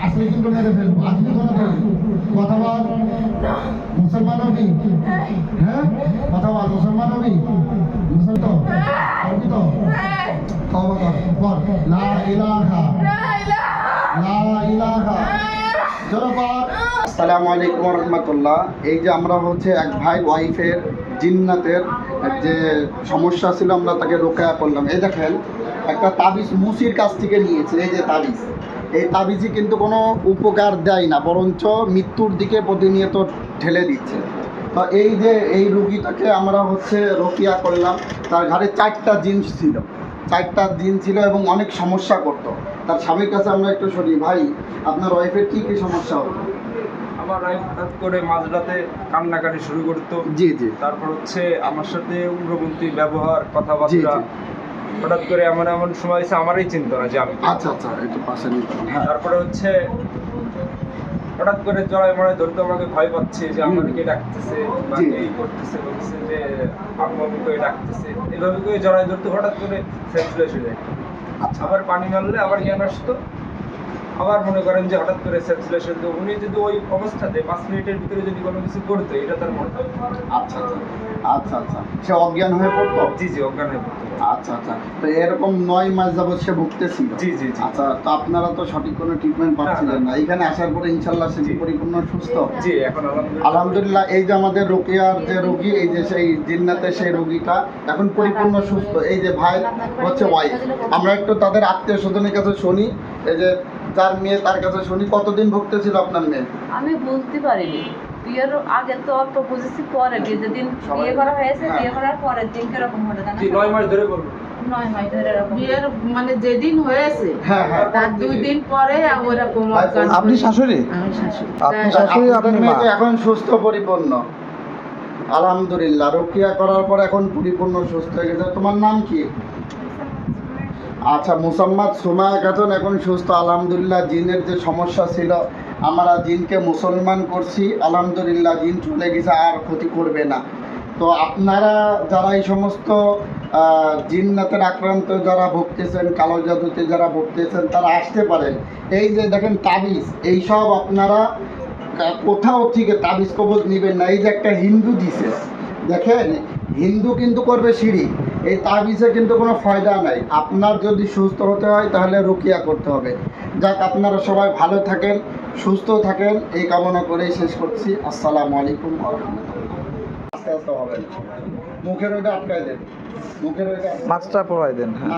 আসলে কিন্তু মেরে ফেলবো। আসলে কথা বল, মুসলমান হবি? হ্যাঁ, কথা বল, মুসলমান হবি? মুসলমান তো হবি তো? তওবা কর, বল লা ইলাহা লা ইলাহা। জোরে বল। আসসালামু আলাইকুম ওয়া রাহমাতুল্লাহ। এই যে আমরা হচ্ছে এক ভাই ওয়াইফের জিন্নাতের যে সমস্যা ছিল, আমরা তাকে রোকেয়া করলাম। এই দেখেন, একটা তাবিজ মুসির কাছ থেকে নিয়েছে। এই যে তাবিজ, এই তাবিজই কিন্তু কোনো উপকার দেয় না, বরঞ্চ মৃত্যুর দিকে প্রতিনিয়ত ঠেলে দিচ্ছে। তো এই যে এই রুগীটাকে আমরা হচ্ছে রোকিয়া করলাম। তার ঘরে 4টা জিন ছিল এবং অনেক সমস্যা করতো। তার স্বামীর কাছে আমরা একটু শুনি, ভাই আপনার ওয়াইফের কী কী সমস্যা হতো? আমার ওয়াইফ হঠাৎ করে মাঝরাতে কান্নাকাটি শুরু করতো। জি জি। তারপর হচ্ছে আমার সাথে উগ্রপন্থী ব্যবহার, কথাবার্তা। হঠাৎ করে এমন এমন সময় হচ্ছে আমারই চিন্তা না যে আমি। আচ্ছা আচ্ছা, একটু পাশে নিতে হবে। হ্যাঁ। তারপরে হচ্ছে হঠাৎ করে জড়ায় মড়ায় ধরতে আমাকে ভয় পাচ্ছে যে আমাকে ডাকতেছে বা এই করতেছে, বলছে যে আম্মু করে ডাকতেছে। এইভাবে করে জড়ায় ধরতে হঠাৎ করে সেন্সলেস হয়ে যায়। আবার পানি মারলে আবার জ্ঞান আসতো। আবার মনে করেন যে হঠাৎ করে সেন্সলেস হতো। উনি যদি ওই অবস্থাতে 5 মিনিটের ভিতরে যদি কোনো কিছু করতো, এটা তার মনে হয়। আচ্ছা আচ্ছা আচ্ছা আচ্ছা, সে অজ্ঞান হয়ে পড়তো? জি জি, অজ্ঞান হয়ে পড়তো। আচ্ছা আচ্ছা, তো এরকম 9 মাস যাবত সে ভুগতেছিল? জি জি জি। আচ্ছা, তো আপনারা তো সঠিক কোনো ট্রিটমেন্ট পাচ্ছিলেন না। এখানে আসার পরে ইনশাল্লাহ সে পরিপূর্ণ সুস্থ? জি, এখন আলহামদুলিল্লাহ। এই যে আমাদের রোকেয়ার যে রোগী, এই যে সেই জিন্নাতের সেই রোগীটা এখন পরিপূর্ণ সুস্থ। এই যে ভাই হচ্ছে ওয়াইফ, আমরা একটু তাদের আত্মীয় স্বজনের কাছে শুনি। এই যে যার মেয়ে, তার কাছে শুনি। কতদিন ভুগতেছিল আপনার মেয়ে? আমি বুঝতে পারিনি। বিয়ের আগে তো অল্প বুঝেছি, পরে যেদিন বিয়ে করা হয়েছে, বিয়ে করার পরের দিন কিরকম হলো জানা? 9 মাস ধরে বলবো। 9 মাস ধরে এরকম। বিয়ের মানে যেদিন হয়েছে হ্যাঁ হ্যাঁ, তার 2 দিন পরে ওরকম অজ্ঞান আপনি হয়ে- শাশুড়ি? আমি শাশুড়ি। আপনি শাশুড়ি, আপনি আপনার মা? মেয়ে তো এখন সুস্থ পরিপূর্ণ আলহামদুলিল্লাহ। রোকিয়া করার পর এখন পরিপূর্ণ সুস্থ হয়ে গেছে। তোমার নাম কি? আচ্ছা, মুসাম্মাদ সুমায়া খাতুন এখন সুস্থ আলহামদুলিল্লাহ। জিনের যে সমস্যা ছিল, আমরা জিনকে মুসলমান করছি আলহামদুলিল্লাহ। জিন চলে গেছে, আর ক্ষতি করবে না। তো আপনারা যারা এই সমস্ত জিন্নাতের আক্রান্ত যারা ভুগতেছেন, কালো জাদুতে যারা ভুগতেছেন, তারা আসতে পারেন। এই যে দেখেন তাবিজ, এইসব আপনারা কোথাও থেকে তাবিজ কবজ নেবেন না। এই যে একটা হিন্দু দিছে, দেখেন, হিন্দু কিন্তু করবে সিঁড়ি। এই তাবিজে কিন্তু কোনো ফায়দা নাই। আপনার যদি সুস্থ হতে হয় তাহলে রুকিয়া করতে হবে। যাক, আপনারা সবাই ভালো থাকেন, সুস্থ থাকেন, এই কামনা করেই শেষ করছি। আসসালামু আলাইকুম ওয়া রাহমাতুল্লাহ। আস্তে আস্তে হবে না, মুখের ওইটা আটকায় দেন, মুখের ওইটা মাস্কটা পরাই দেন। হ্যাঁ।